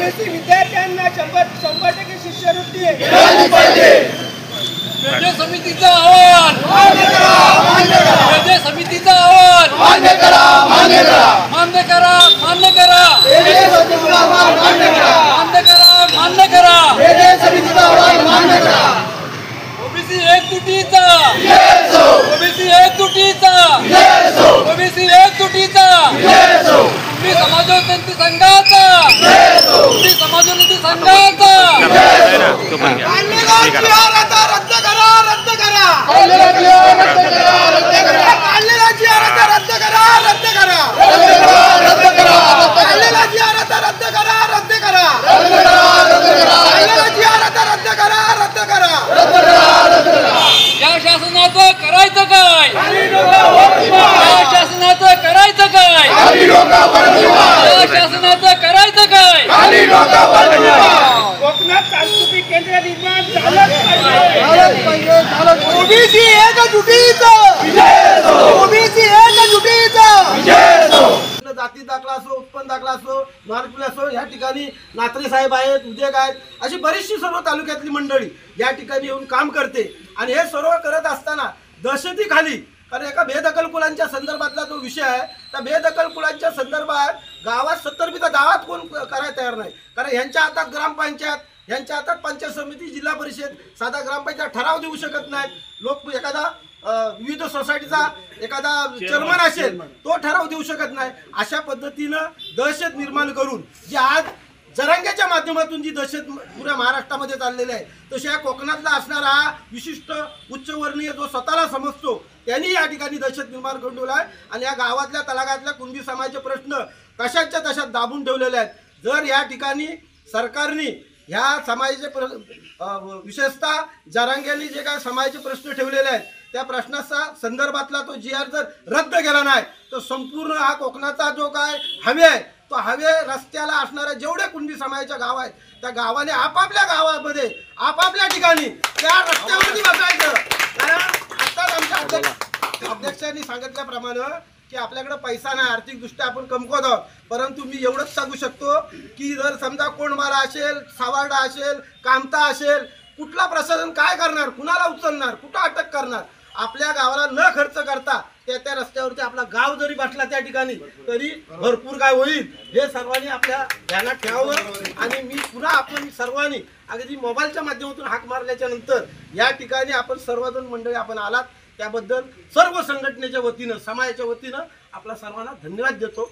OBC विद्यार्थ्यांना 100% शिष्यवृत्ती मिळाली पाहिजे। पेजे समितीचा अहवाल मान्य करा, मान्य करा, पेजे समितीचा अहवाल मान्य करा, मान्य करा, मान्य करा, मान्य करा, पेजे समितीचा अहवाल मान्य करा, मान्य करा, मान्य करा, पेजे समितीचा अहवाल मान्य करा। ओबीसी एकजुटीचा येस हो, ओबीसी एकजुटीचा येस हो, ओबीसी एकजुटीचा येस हो, कुणबी समाजोन्नती संघाचा येस हो, कुणबी समाजोन्नती संघाचा रद्द करा, रद्द करा, काढलेला जिहाद रद्द करा, रद्द करा, काढलेला जिहाद रद्द करा, रद्द करा, रद्द करा, रद्द करा, काढलेला जिहाद रद्द करा, रद्द करा, रद्द करा, रद्द करा, काढलेला जिहाद रद्द करा, रद्द करा, रद्द करा, रद्द करा। या शासनाचं करायचं काय खाली डोका वर ठेवा, या शासनाचं करायचं काय खाली डोका वर ठेवा, या शासनाचं करायचं काय खाली डोका वर ठेवा। कोकणात सांस्कृतिक केंद्र निर्माण झालंच पाहिजे। ओबीसी एकजुटीचा, येस हो, ओबीसी एकजुटीचा। येस हो, जाती दाखला असो, उत्पन्न दाखला असो, मार्कुल असो, या ठिकाणी नात्रे साहेब आहेत, उद्योग आहेत, अशी बरीचशी सर्व तालुक्यातली मंडळी या ठिकाणी येऊन काम करते। आणि हे सर्व करत असताना दहशतीखाली, कारण एका बेदखल कुलांच्या संदर्भातला जो विषय आहे, त्या बेदखल कुलांच्या संदर्भात गावात 70 गावात कोण करायला तयार नाही, कारण यांच्या हातात ग्रामपंचायत, यांच्या हातात पंचायत समिती, जिल्हा परिषद, साधा ग्रामपंचायत ठराव देऊ शकत नाहीत। लोक एखादा विविध सोसायटीचा एखादा चेअरमन असेल, तो ठराव देऊ शकत नाही। अशा पद्धतीनं दहशत निर्माण करून जी आज जरांग्याच्या माध्यमातून जी दहशत पुऱ्या महाराष्ट्रामध्ये चाललेली आहे, तशी या कोकणातला असणारा हा विशिष्ट उच्चवर्णीय जो स्वतःला समजतो, त्यांनी या ठिकाणी दहशत निर्माण करून ठेवला आहे। आणि या गावातल्या तळागाळातल्या कुणबी समाजाचे प्रश्न तशाच्या तशात दाबून ठेवलेले आहेत। जर या ठिकाणी सरकारने ह्या समाजाचे विशेषतः जरांग्यांनी जे काय समाजाचे प्रश्न ठेवलेले आहेत, त्या प्रश्नाचा संदर्भातला तो GR जर रद्द केला नाही, तर संपूर्ण हा कोकणाचा जो काय हवे आहे, तो हवे रस्त्याला असणाऱ्या जेवढे कुणबी समाजाच्या गाव आहेत, त्या गावाने आपापल्या गावामध्ये आपापल्या ठिकाणी त्या रस्त्यावरती बसायचं। कारण आत्ताच आमच्या अध्यक्षांनी सांगितल्याप्रमाणे की आपल्याकडे पैसा नाही, आर्थिकदृष्ट्या आपण कमकुवत आहोत, परंतु मी एवढंच सांगू शकतो की जर समजा कोंडमारा असेल, सावर्डा असेल, कामता असेल, कुठला प्रशासन काय करणार, कुणाला उचलणार, कुठं अटक करणार, आपल्या गावाला न खर्च करता त्या रस्त्यावरती आपला गाव जरी बसला त्या ठिकाणी तरी भरपूर काय होईल, हे सर्वांनी आपल्या ध्यानात ठेवावं। आणि मी पुन्हा आपण सर्वांनी अगदी मोबाईलच्या माध्यमातून हाक मारल्याच्या नंतर या ठिकाणी आपण सर्वजण मंडळी आपण आलात, त्याबद्दल सर्व संघटनेच्या वतीनं, समाजाच्या वतीनं आपला सर्वांना धन्यवाद देतो।